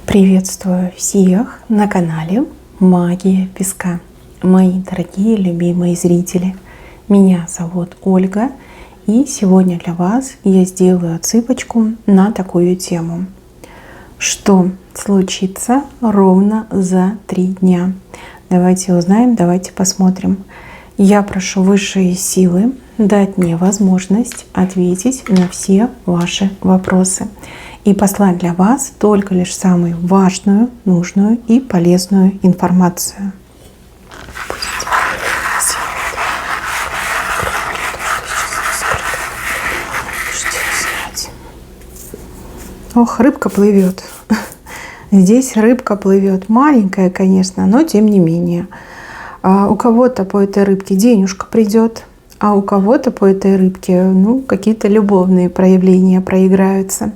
Приветствую всех на канале Магия Песка. Мои дорогие, любимые зрители, меня зовут Ольга, и сегодня для вас я сделаю отсыпочку на такую тему. Что случится ровно за 3 дня? Давайте узнаем, давайте посмотрим. Я прошу высшие силы дать мне возможность ответить на все ваши вопросы и послать для вас только лишь самую важную, нужную и полезную информацию. Ох, рыбка плывет. Здесь рыбка плывет. Маленькая, конечно, но тем не менее. У кого-то по этой рыбке денежка придет, а у кого-то по этой рыбке какие-то любовные проявления проиграются.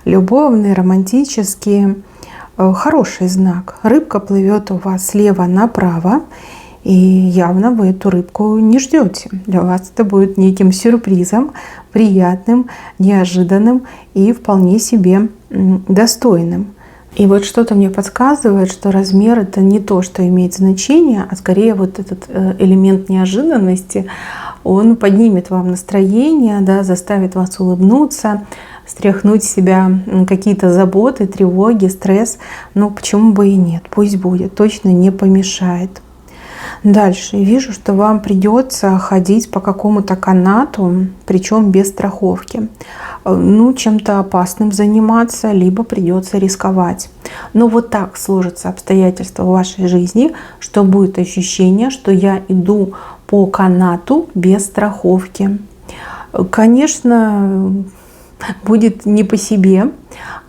Любовные, романтические. Хороший знак. Рыбка плывет у вас слева направо, и явно вы эту рыбку не ждете. Для вас это будет неким сюрпризом, приятным, неожиданным и вполне себе достойным. И вот что-то мне подсказывает, что размер — это не то, что имеет значение, а скорее вот этот элемент неожиданности, он поднимет вам настроение, да, заставит вас улыбнуться, стряхнуть с себя какие-то заботы, тревоги, стресс. Но почему бы и нет? Пусть будет, точно не помешает. Дальше вижу, что вам придется ходить по какому-то канату, причем без страховки. Чем-то опасным заниматься, либо придется рисковать. Но вот так сложатся обстоятельства в вашей жизни, что будет ощущение, что я иду по канату без страховки. Конечно, будет не по себе,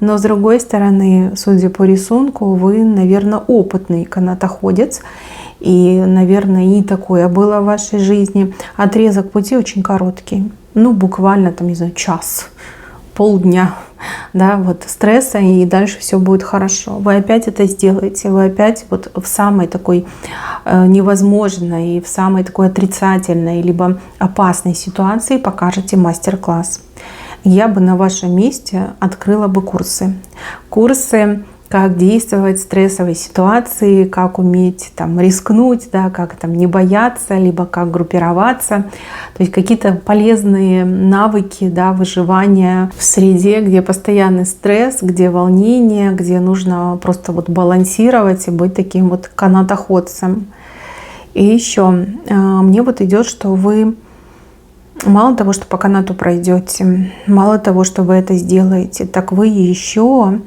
но с другой стороны, судя по рисунку, вы, наверное, опытный канатоходец. И, наверное, и такое было в вашей жизни. Отрезок пути очень короткий. Буквально, не знаю, час, полдня. Да, вот стресса, и дальше все будет хорошо. Вы опять это сделаете. Вы опять вот в самой такой невозможной, в самой такой отрицательной, либо опасной ситуации покажете мастер-класс. Я бы на вашем месте открыла бы курсы. Курсы, как действовать в стрессовой ситуации, как уметь рискнуть, да, как не бояться, либо как группироваться. То есть какие-то полезные навыки, да, выживания в среде, где постоянный стресс, где волнение, где нужно просто балансировать и быть таким канатоходцем. И еще мне идет, что вы мало того, что по канату пройдете, мало того, что вы это сделаете, так вы еще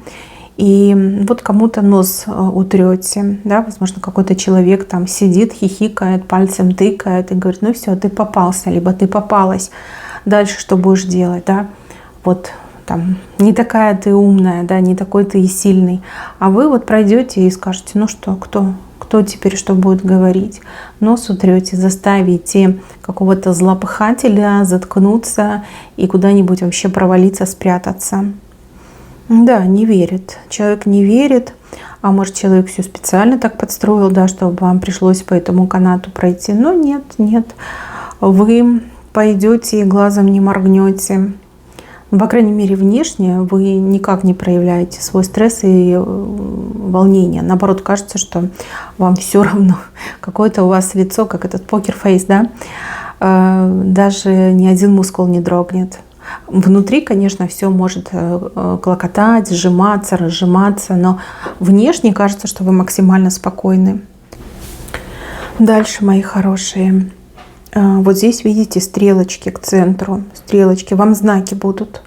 и кому-то нос утрете, да, возможно, какой-то человек сидит, хихикает, пальцем тыкает и говорит: ну все, ты попался, либо ты попалась. Дальше что будешь делать, да? Не такая ты умная, да, не такой ты и сильный. А вы пройдете и скажете: ну что, кто теперь что будет говорить? Нос утрете, заставите какого-то злопыхателя заткнуться и куда-нибудь вообще провалиться, спрятаться. Да, не верит. Человек не верит. А может, человек все специально так подстроил, да, чтобы вам пришлось по этому канату пройти. Но нет. Вы пойдете и глазом не моргнете. По крайней мере, внешне вы никак не проявляете свой стресс и волнение. Наоборот, кажется, что вам все равно. Какое-то у вас лицо, как этот покер-фейс, да? Даже ни один мускул не дрогнет. Внутри, конечно, все может клокотать, сжиматься, разжиматься, но внешне кажется, что вы максимально спокойны. Дальше, мои хорошие. Вот здесь видите стрелочки к центру. Стрелочки. Вам знаки будут.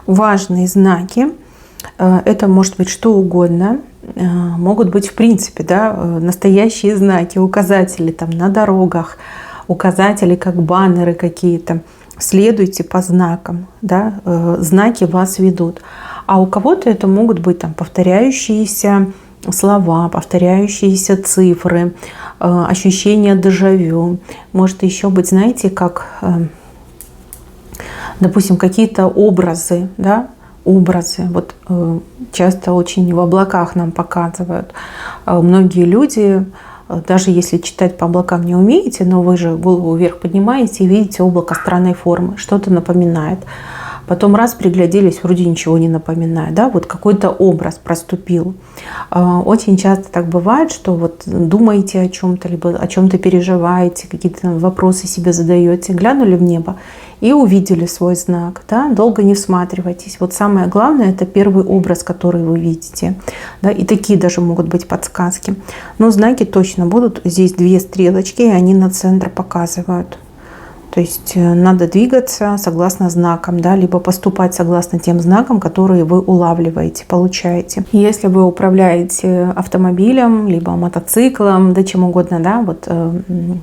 Важные знаки. Это может быть что угодно. Могут быть, в принципе, да, настоящие знаки, указатели на дорогах, указатели как баннеры какие-то. Следуйте по знакам, да, знаки вас ведут. А у кого-то это могут быть повторяющиеся слова, повторяющиеся цифры, ощущение дежавю. Может еще быть, знаете, как, допустим, какие-то образы, да, образы. Часто очень в облаках нам показывают. Многие люди, даже если читать по облакам не умеете, но вы же голову вверх поднимаете и видите облако странной формы, что-то напоминает. потом раз пригляделись, вроде ничего не напоминает, да, вот какой-то образ проступил. Очень часто так бывает, что вот думаете о чем-то, либо о чем-то переживаете, какие-то вопросы себе задаете, глянули в небо и увидели свой знак, да, долго не всматривайтесь. Вот самое главное — это первый образ, который вы видите, да, и такие даже могут быть подсказки. Но знаки точно будут. Здесь 2 стрелочки, и они на центр показывают. То есть надо двигаться согласно знакам, да, либо поступать согласно тем знакам, которые вы улавливаете, получаете. Если вы управляете автомобилем, либо мотоциклом, да чем угодно, да, вот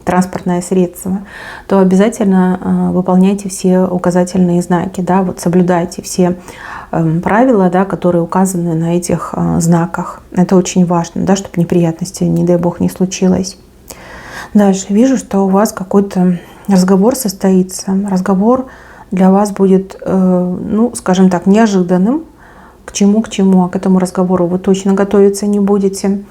транспортное средство, то обязательно выполняйте все указательные знаки, да, вот соблюдайте все правила, да, которые указаны на этих знаках. Это очень важно, да, чтобы неприятностей, не дай бог, не случилось. Дальше вижу, что у вас какой-то разговор состоится. Разговор для вас будет, ну, скажем так, неожиданным. К чему, а к этому разговору вы точно готовиться не будете.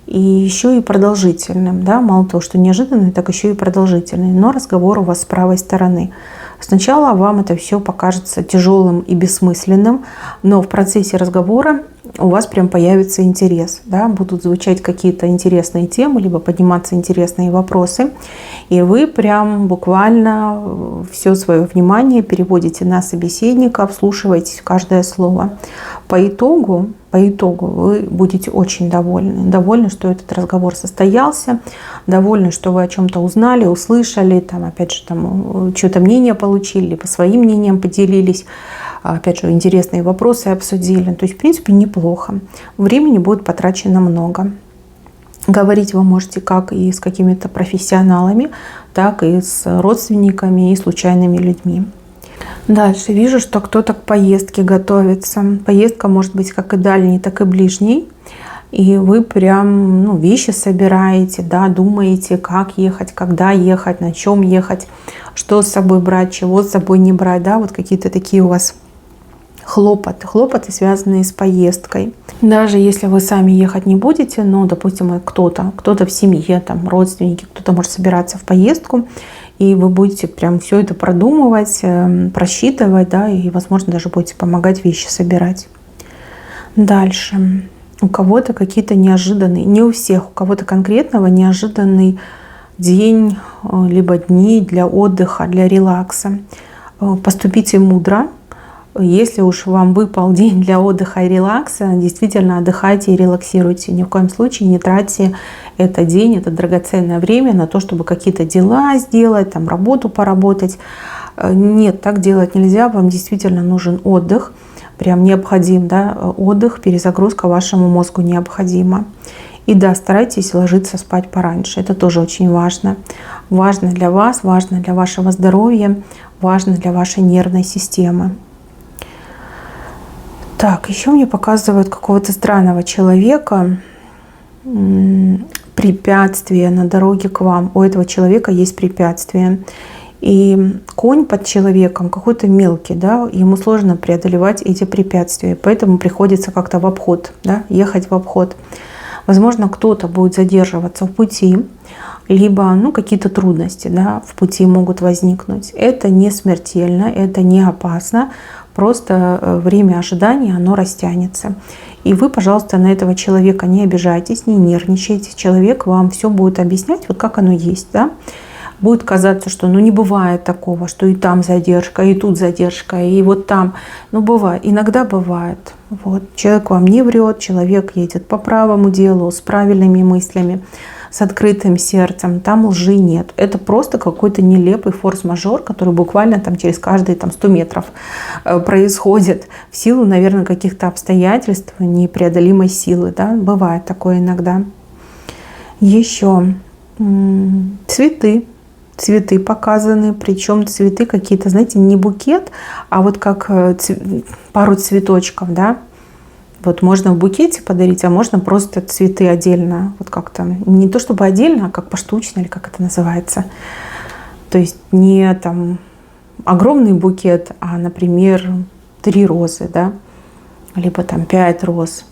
И еще и продолжительным, да, мало того, что неожиданный, так еще и продолжительный. Но разговор у вас с правой стороны. Сначала вам это все покажется тяжелым и бессмысленным, но в процессе разговора у вас прям появится интерес, да, будут звучать какие-то интересные темы, либо подниматься интересные вопросы, и вы прям буквально все свое внимание переводите на собеседника, вслушиваетесь в каждое слово. По итогу вы будете очень довольны, что этот разговор состоялся, довольны, что вы о чем-то узнали, услышали, там, опять же, там, чье-то мнение получили, либо своим мнением поделились, опять же, интересные вопросы обсудили. То есть, в принципе, неплохо. Времени будет потрачено много. Говорить вы можете как и с какими-то профессионалами, так и с родственниками и случайными людьми. Дальше вижу, что кто-то к поездке готовится. Поездка может быть как и дальней, так и ближней. И вы прям, ну, вещи собираете, да, думаете, как ехать, когда ехать, на чем ехать, что с собой брать, чего с собой не брать, да, вот какие-то такие у вас хлопоты, связанные с поездкой. Даже если вы сами ехать не будете, но, допустим, кто-то в семье, там, родственники, кто-то может собираться в поездку, и вы будете прям все это продумывать, просчитывать, да, и, возможно, даже будете помогать вещи собирать. Дальше. У кого-то какие-то неожиданные, не у всех, у кого-то конкретного неожиданный день, либо дни для отдыха, для релакса. Поступите мудро. Если уж вам выпал день для отдыха и релакса, действительно отдыхайте и релаксируйте. Ни в коем случае не тратьте этот день, это драгоценное время на то, чтобы какие-то дела сделать, там, работу поработать. Нет, так делать нельзя. Вам действительно нужен отдых. Прям необходим, да, отдых, перезагрузка вашему мозгу необходима. И да, старайтесь ложиться спать пораньше. Это тоже очень важно. Важно для вас, важно для вашего здоровья, важно для вашей нервной системы. Так, еще мне показывают какого-то странного человека. Препятствие на дороге к вам. У этого человека есть препятствие. И конь под человеком какой-то мелкий, да, ему сложно преодолевать эти препятствия. Поэтому приходится как-то в обход, да, ехать в обход. Возможно, кто-то будет задерживаться в пути, либо, ну, какие-то трудности, да, в пути могут возникнуть. Это не смертельно, это не опасно. Просто время ожидания, оно растянется. И вы, пожалуйста, на этого человека не обижайтесь, не нервничайте. Человек вам все будет объяснять, вот как оно есть, да. Будет казаться, что ну не бывает такого, что и там задержка, и тут задержка, и вот там. Ну бывает, иногда бывает. Вот. Человек вам не врет, человек едет по правому делу, с правильными мыслями, с открытым сердцем. Там лжи нет. Это просто какой-то нелепый форс-мажор, который буквально там через каждые там, 100 метров происходит в силу, наверное, каких-то обстоятельств, непреодолимой силы. Да? Бывает такое иногда. Еще цветы. Цветы показаны, причем цветы какие-то, знаете, не букет, а вот как пару цветочков, да. Вот можно в букете подарить, а можно просто цветы отдельно, вот как-то, не то чтобы отдельно, а как поштучно, или как это называется. То есть не там огромный букет, а, например, 3 розы, да, либо там 5 роз.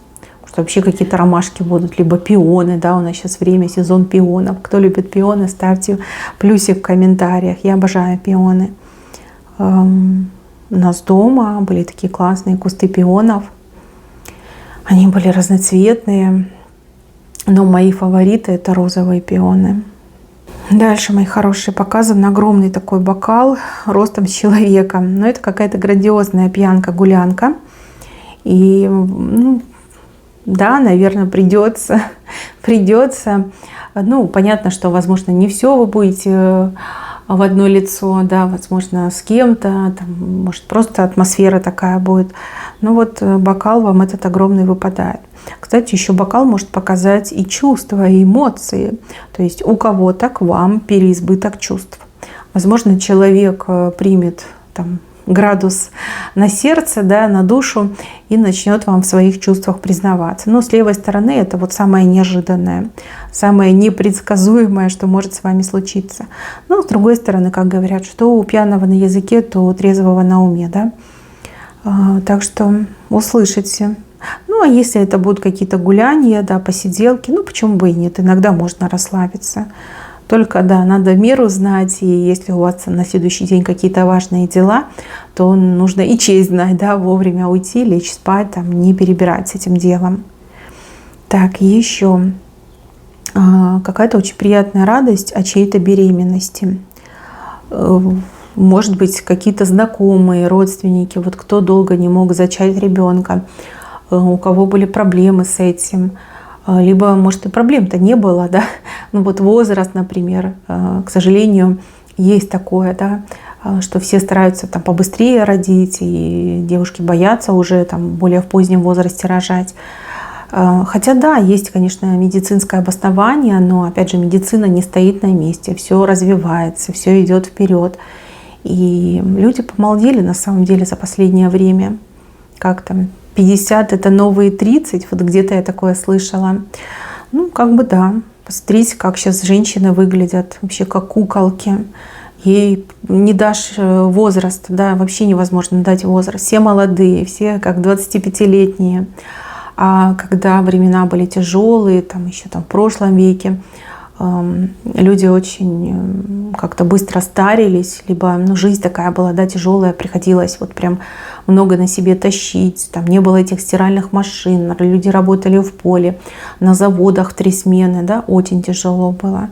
Что вообще какие-то ромашки будут, либо пионы, да, у нас сейчас время, сезон пионов. Кто любит пионы, ставьте плюсик в комментариях. Я обожаю пионы. у нас дома были такие классные кусты пионов. Они были разноцветные, но мои фавориты — это розовые пионы. Дальше, мои хорошие, показан огромный такой бокал ростом с человека. Но это какая-то грандиозная пьянка-гулянка. И, ну, да, наверное, придется. Ну, понятно, что, возможно, не все вы будете в одно лицо, да, возможно, с кем-то, там, может, просто атмосфера такая будет. Но вот бокал вам этот огромный выпадает. Кстати, еще бокал может показать и чувства, и эмоции. То есть у кого-то к вам переизбыток чувств. Возможно, человек примет там градус на сердце, да, на душу и начнет вам в своих чувствах признаваться. Но с левой стороны это вот самое неожиданное, самое непредсказуемое, что может с вами случиться. Но с другой стороны, как говорят, что у пьяного на языке, то у трезвого на уме, да. Так что услышите. Ну, а если это будут какие-то гуляния, да, посиделки, ну, почему бы и нет, иногда можно расслабиться. Только, да, надо меру знать, и если у вас на следующий день какие-то важные дела, то нужно и честь знать, да, вовремя уйти, лечь спать, там, не перебирать с этим делом. Так, еще какая-то очень приятная радость от чьей-то беременности. Может быть, какие-то знакомые, родственники, вот кто долго не мог зачать ребенка, у кого были проблемы с этим. Либо, может, и проблем-то не было, да. Ну вот возраст, например, к сожалению, есть такое, да, что все стараются там побыстрее родить, и девушки боятся уже там более в позднем возрасте рожать. Хотя да, есть, конечно, медицинское обоснование, но, опять же, медицина не стоит на месте, все развивается, все идет вперед. И люди помолодели на самом деле за последнее время. Как там? 50 — это новые 30, вот где-то я такое слышала. Ну, как бы да. Посмотрите, как сейчас женщины выглядят, вообще как куколки. Ей не дашь возраст, да, вообще невозможно дать возраст. Все молодые, все как 25-летние. А когда времена были тяжелые, там еще там в прошлом веке, люди очень как-то быстро старились, либо жизнь такая была, да, тяжелая, приходилось вот прям много на себе тащить, там не было этих стиральных машин, люди работали в поле, на заводах 3 смены, да, очень тяжело было.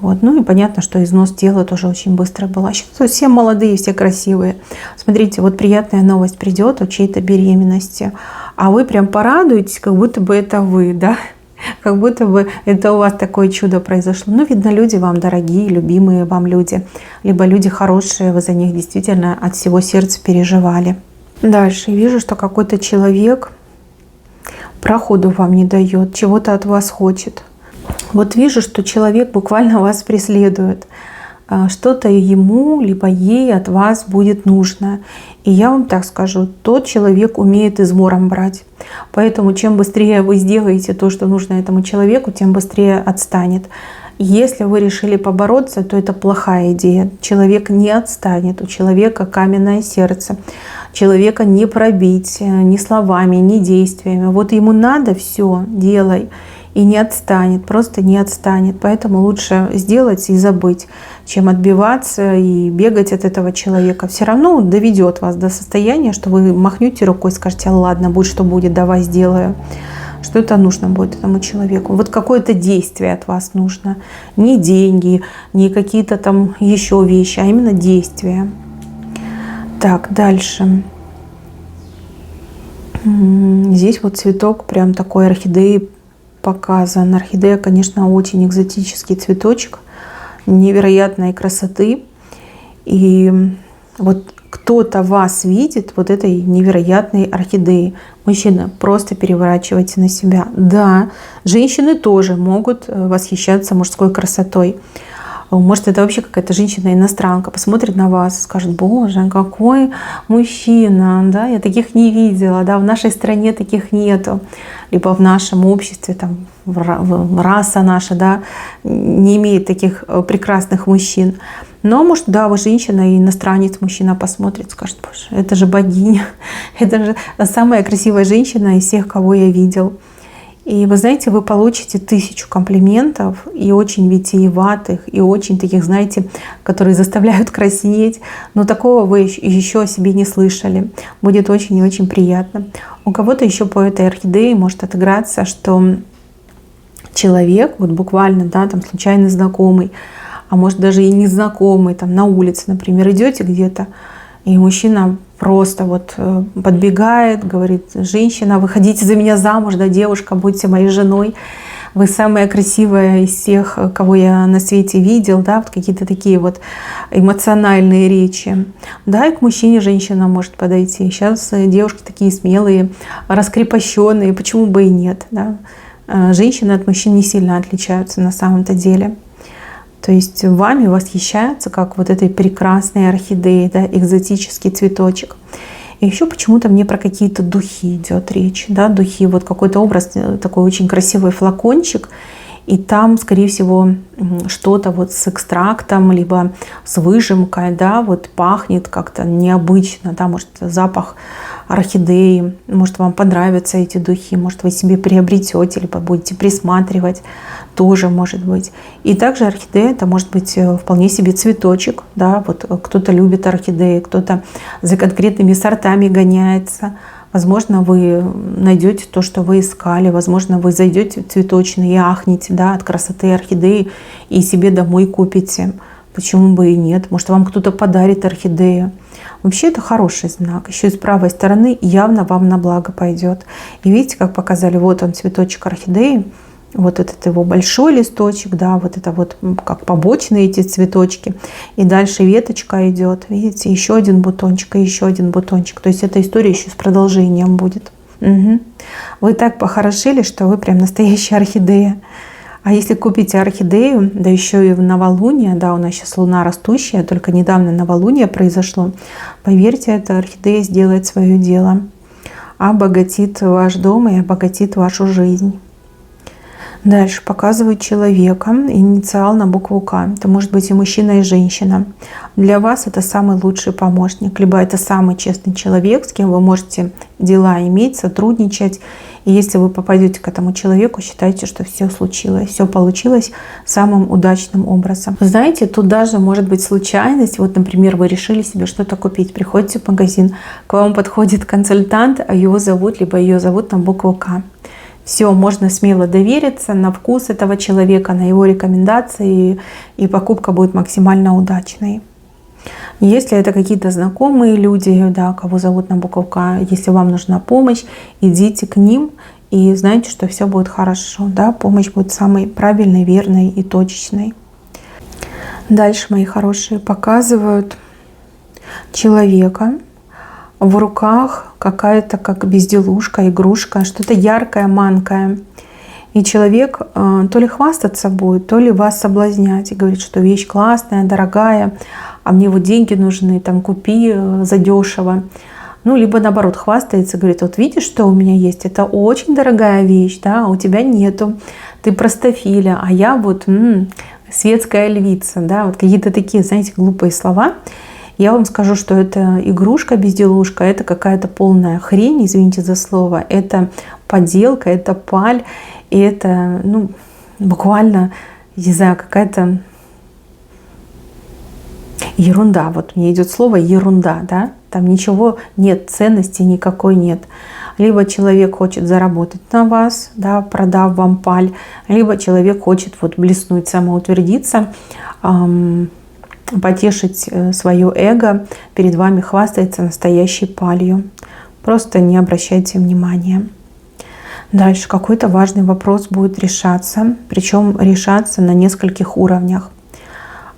Вот. Ну и понятно, что износ тела тоже очень быстро был. А сейчас все молодые, все красивые. Смотрите, вот приятная новость придет о чьей-то беременности, а вы прям порадуетесь, как будто бы это вы, да. Как будто бы это у вас такое чудо произошло. Ну, видно, люди вам дорогие, любимые вам люди. Либо люди хорошие, вы за них действительно от всего сердца переживали. Дальше вижу, что какой-то человек проходу вам не дает, чего-то от вас хочет. Вот вижу, что человек буквально вас преследует. Что-то ему, либо ей от вас будет нужно. И я вам так скажу, тот человек умеет измором брать. Поэтому чем быстрее вы сделаете то, что нужно этому человеку, тем быстрее отстанет. Если вы решили побороться, то это плохая идея. Человек не отстанет, у человека каменное сердце. Человека не пробить ни словами, ни действиями. Вот ему надо, все, делай. И не отстанет, просто не отстанет. Поэтому лучше сделать и забыть, чем отбиваться и бегать от этого человека. Все равно доведет вас до состояния, что вы махнете рукой и скажете: ладно, будь что будет, давай сделаю. Что это нужно будет этому человеку. Вот какое-то действие от вас нужно. Не деньги, не какие-то там еще вещи, а именно действия. Так, дальше. Здесь вот цветок прям такой орхидеи показан. Орхидея, конечно, очень экзотический цветочек, невероятной красоты. И вот кто-то вас видит вот этой невероятной орхидеей. Мужчина, просто переворачивайте на себя. Да, женщины тоже могут восхищаться мужской красотой. Может, это вообще какая-то женщина-иностранка посмотрит на вас и скажет: боже, какой мужчина, да, я таких не видела, да, в нашей стране таких нету. Либо в нашем обществе, там, раса наша, да, не имеет таких прекрасных мужчин. Но, может, да, вы женщина, и иностранец, мужчина посмотрит, скажет: боже, это же богиня, это же самая красивая женщина из всех, кого я видел. И вы знаете, вы получите 1000 комплиментов, и очень витиеватых, и очень таких, знаете, которые заставляют краснеть. Но такого вы еще о себе не слышали. Будет очень и очень приятно. У кого-то еще по этой орхидее может отыграться, что человек, вот буквально, да, там случайно знакомый, а может даже и незнакомый, там на улице, например, идете где-то, и мужчина просто вот подбегает, говорит: женщина, выходите за меня замуж, да, девушка, будьте моей женой. Вы самая красивая из всех, кого я на свете видел, да, вот какие-то такие вот эмоциональные речи. Да, и к мужчине женщина может подойти. Сейчас девушки такие смелые, раскрепощенные, почему бы и нет, да. Женщины от мужчин не сильно отличаются на самом-то деле. То есть вами восхищаются, как вот этой прекрасной орхидеей, да, экзотический цветочек. И еще почему-то мне про какие-то духи идет речь. Да, духи, вот какой-то образ, такой очень красивый флакончик. И там, скорее всего, что-то вот с экстрактом, либо с выжимкой, да, вот пахнет как-то необычно, да, может запах орхидеи, может вам понравятся эти духи, может вы себе приобретете, либо будете присматривать, тоже может быть. И также орхидея, это может быть вполне себе цветочек, да, вот кто-то любит орхидеи, кто-то за конкретными сортами гоняется. Возможно, вы найдете то, что вы искали. Возможно, вы зайдете в цветочный и ахнете, да, от красоты орхидеи и себе домой купите. Почему бы и нет? Может, вам кто-то подарит орхидею. Вообще это хороший знак. Еще и с правой стороны явно вам на благо пойдет. И видите, как показали, вот он цветочек орхидеи. Вот этот его большой листочек, да, вот это вот как побочные эти цветочки. И дальше веточка идет, видите, еще один бутончик и еще один бутончик. То есть эта история еще с продолжением будет. Угу. Вы так похорошели, что вы прям настоящая орхидея. А если купите орхидею, да еще и в новолуние, да, у нас сейчас луна растущая, только недавно новолуние произошло, поверьте, эта орхидея сделает свое дело. Обогатит ваш дом и обогатит вашу жизнь. Дальше показывают человека, инициал на букву К. Это может быть и мужчина, и женщина. Для вас это самый лучший помощник, либо это самый честный человек, с кем вы можете дела иметь, сотрудничать. И если вы попадете к этому человеку, считайте, что все случилось, все получилось самым удачным образом. Вы знаете, тут даже может быть случайность. Вот, например, вы решили себе что-то купить, приходите в магазин, к вам подходит консультант, а его зовут, либо ее зовут на букву К. Все, можно смело довериться на вкус этого человека, на его рекомендации, и покупка будет максимально удачной. Если это какие-то знакомые люди, да, кого зовут на букву К, если вам нужна помощь, идите к ним и знайте, что все будет хорошо. Да, помощь будет самой правильной, верной и точечной. Дальше, мои хорошие, показывают человека. В руках какая-то как безделушка, игрушка, что-то яркое, манкое. И человек то ли хвастаться будет, то ли вас соблазнять. И говорит, что вещь классная, дорогая, а мне вот деньги нужны, там купи задешево. Ну, либо наоборот хвастается, говорит, вот видишь, что у меня есть, это очень дорогая вещь, да, а у тебя нету, ты простофиля, а я вот светская львица, да, вот какие-то такие, знаете, глупые слова. Я вам скажу, что это игрушка, безделушка, это какая-то полная хрень, извините за слово, это подделка, это паль, и это, ну, буквально, не знаю, какая-то ерунда. Вот мне идет слово ерунда, да, там ничего нет, ценности никакой нет. Либо человек хочет заработать на вас, да, продав вам паль, либо человек хочет вот блеснуть, самоутвердиться, потешить свое эго, перед вами хвастается настоящей палью. Просто не обращайте внимания. Дальше какой-то важный вопрос будет решаться, причем решаться на нескольких уровнях.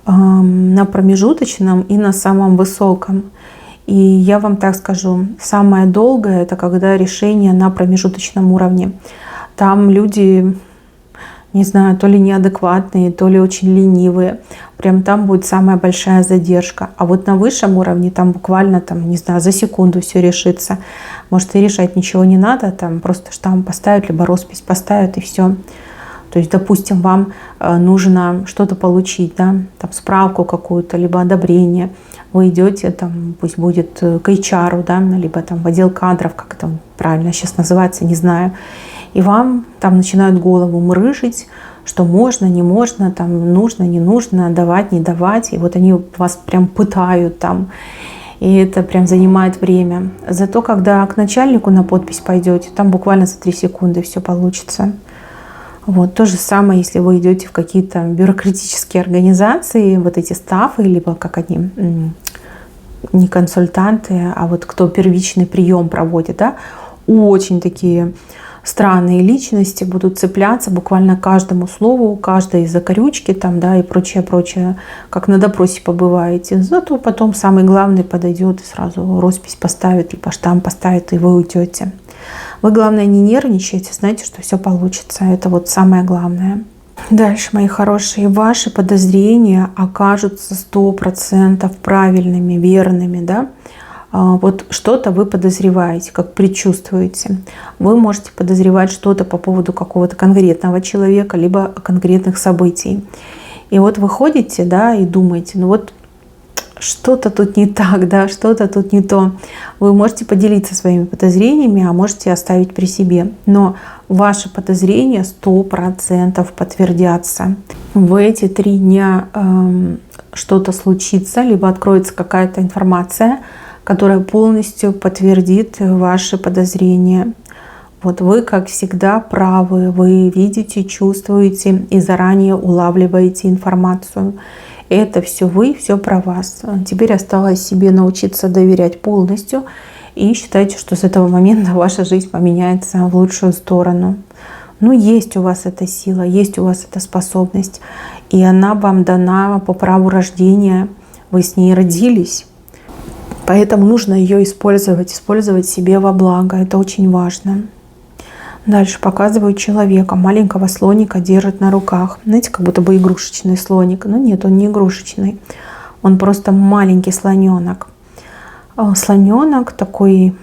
На промежуточном и на самом высоком. И я вам так скажу, самое долгое — это когда решение на промежуточном уровне. Там люди, не знаю, то ли неадекватные, то ли очень ленивые. Прям там будет самая большая задержка. А вот на высшем уровне там буквально, там, не знаю, за секунду все решится. Может, и решать ничего не надо, там просто штамп поставят, либо роспись поставят, и все. То есть, допустим, вам нужно что-то получить, да, там справку какую-то, либо одобрение. Вы идете, там, пусть будет к HR, да, либо там в отдел кадров, как это правильно сейчас называется, не знаю. И вам там начинают голову мрыжить, что можно, не можно, там нужно, не нужно, давать, не давать. И вот они вас прям пытают там. И это прям занимает время. Зато когда к начальнику на подпись пойдете, там буквально за 3 секунды все получится. Вот. То же самое, если вы идете в какие-то бюрократические организации, вот эти стафы, либо как они, не консультанты, а вот кто первичный прием проводит, да, очень такие странные личности будут цепляться буквально к каждому слову, каждой закорючки там, да, и прочее, как на допросе побываете. Зато потом самый главный подойдет и сразу роспись поставит, либо штамп поставит, и вы уйдете. Вы, главное, не нервничайте, знаете, что все получится. Это вот самое главное. Дальше, мои хорошие, ваши подозрения окажутся 100% правильными, верными, да? Вот что-то вы подозреваете, как предчувствуете. Вы можете подозревать что-то по поводу какого-то конкретного человека, либо конкретных событий. И вот вы ходите, да, и думаете, ну вот что-то тут не так, да, что-то тут не то. Вы можете поделиться своими подозрениями, а можете оставить при себе. Но ваши подозрения 100% подтвердятся. В эти 3 дня что-то случится, либо откроется какая-то информация, которая полностью подтвердит ваши подозрения. Вот вы, как всегда, правы. Вы видите, чувствуете и заранее улавливаете информацию. Это все вы, все про вас. Теперь осталось себе научиться доверять полностью. И считайте, что с этого момента ваша жизнь поменяется в лучшую сторону. Ну, есть у вас эта сила, есть у вас эта способность. И она вам дана по праву рождения. Вы с ней родились. Поэтому нужно ее использовать себе во благо. Это очень важно. Дальше показываю человека. Маленького слоника держит на руках. Знаете, как будто бы игрушечный слоник. Но нет, он не игрушечный. Он просто маленький слоненок. Слоненок такой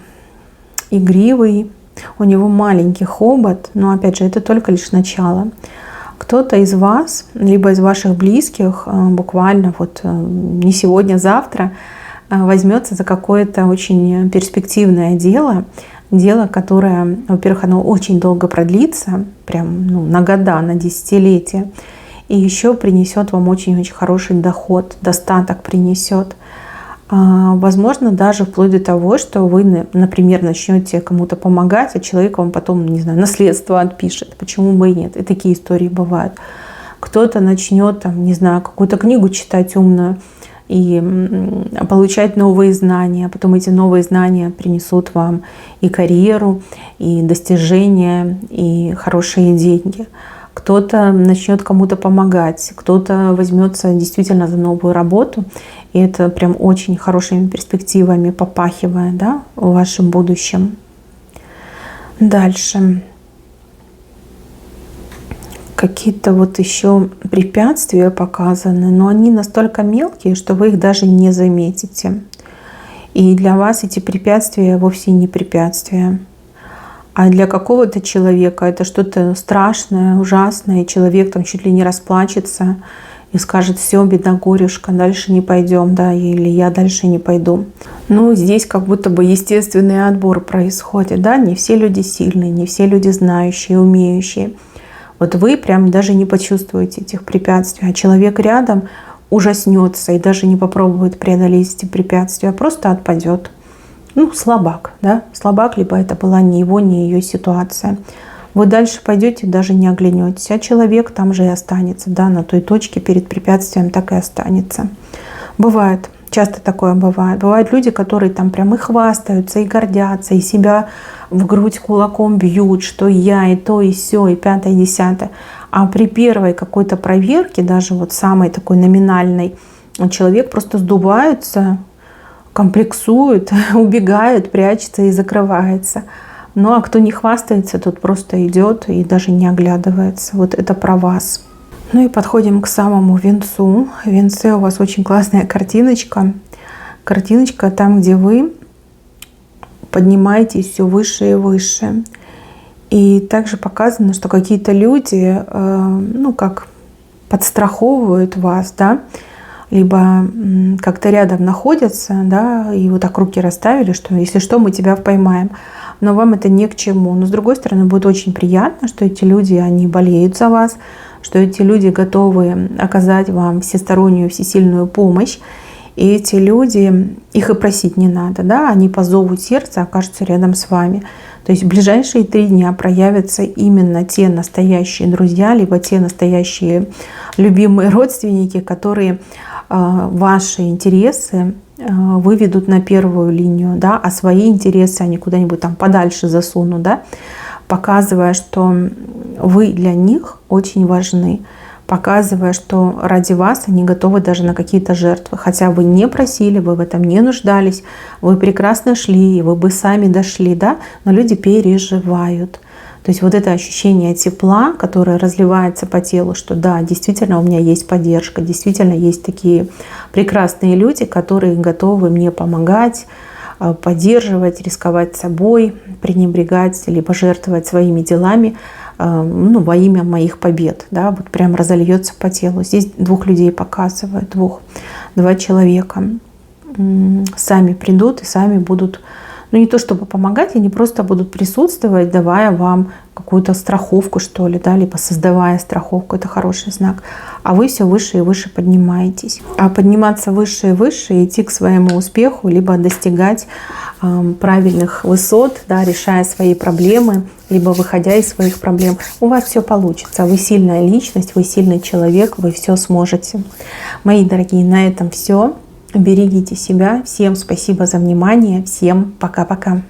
игривый. У него маленький хобот. Но опять же, это только лишь начало. Кто-то из вас, либо из ваших близких, буквально вот не сегодня, завтра, возьмется за какое-то очень перспективное дело, которое, во-первых, оно очень долго продлится, прям на года, на десятилетия, и еще принесет вам очень-очень хороший доход, достаток принесет. Возможно, даже вплоть до того, что вы, например, начнете кому-то помогать, а человек вам потом, не знаю, наследство отпишет. Почему бы и нет? И такие истории бывают. Кто-то начнет, там, не знаю, какую-то книгу читать умную, и получать новые знания. Потом эти новые знания принесут вам и карьеру, и достижения, и хорошие деньги. Кто-то начнет кому-то помогать, кто-то возьмется действительно за новую работу. И это прям очень хорошими перспективами попахивает, да, в вашем будущем. Дальше. Какие-то вот еще препятствия показаны, но они настолько мелкие, что вы их даже не заметите. И для вас эти препятствия вовсе не препятствия. А для какого-то человека это что-то страшное, ужасное, и человек там чуть ли не расплачется и скажет: все, беда, горюшка, дальше не пойдем, да, или я дальше не пойду. Ну, здесь как будто бы естественный отбор происходит, да, не все люди сильные, не все люди знающие, умеющие. Вот вы прям даже не почувствуете этих препятствий, а человек рядом ужаснется и даже не попробует преодолеть эти препятствия, а просто отпадет. Ну, слабак, да, слабак, либо это была не его, не ее ситуация. Вы дальше пойдете, даже не оглянетесь, а человек там же и останется, да, на той точке перед препятствием так и останется. Бывает, часто такое бывает. Бывают люди, которые там прям и хвастаются, и гордятся, и себя в грудь кулаком бьют, что я, и то, и сё, и пятое, и десятое. А при первой какой-то проверке, даже вот самой такой номинальной, человек просто сдувается, комплексует, убегает, прячется и закрывается. Ну а кто не хвастается, тот просто идет и даже не оглядывается. Вот это про вас. Ну и подходим к самому венцу. В венце у вас очень классная картиночка. Картиночка там, где вы поднимаетесь все выше и выше. И также показано, что какие-то люди, ну как подстраховывают вас, да, либо как-то рядом находятся, да, и вот так руки расставили, что если что, мы тебя поймаем. но вам это ни к чему. Но с другой стороны, будет очень приятно, что эти люди, они болеют за вас, что эти люди готовы оказать вам всестороннюю, всесильную помощь. И эти люди, их и просить не надо, да, они по зову сердца окажутся рядом с вами. То есть в ближайшие 3 дня проявятся именно те настоящие друзья, либо те настоящие любимые родственники, которые ваши интересы выведут на первую линию, да, а свои интересы они куда-нибудь там подальше засунут, да, показывая, что вы для них очень важны, показывая, что ради вас они готовы даже на какие-то жертвы. Хотя вы не просили, вы в этом не нуждались, вы прекрасно шли, вы бы сами дошли, да, но люди переживают. То есть вот это ощущение тепла, которое разливается по телу, что да, действительно у меня есть поддержка, действительно есть такие прекрасные люди, которые готовы мне помогать, поддерживать, рисковать собой, пренебрегать, либо жертвовать своими делами, ну, во имя моих побед. Да, вот прям разольется по телу. Здесь 2 людей показывают, 2 человека сами придут и сами будут, ну не то чтобы помогать, они просто будут присутствовать, давая вам какую-то страховку, что ли, да, либо создавая страховку. Это хороший знак. А вы все выше и выше поднимаетесь. А подниматься выше и выше, идти к своему успеху, либо достигать правильных высот, да, решая свои проблемы, либо выходя из своих проблем, у вас все получится. Вы сильная личность, вы сильный человек, вы все сможете. Мои дорогие, на этом все. Берегите себя. Всем спасибо за внимание. Всем пока-пока.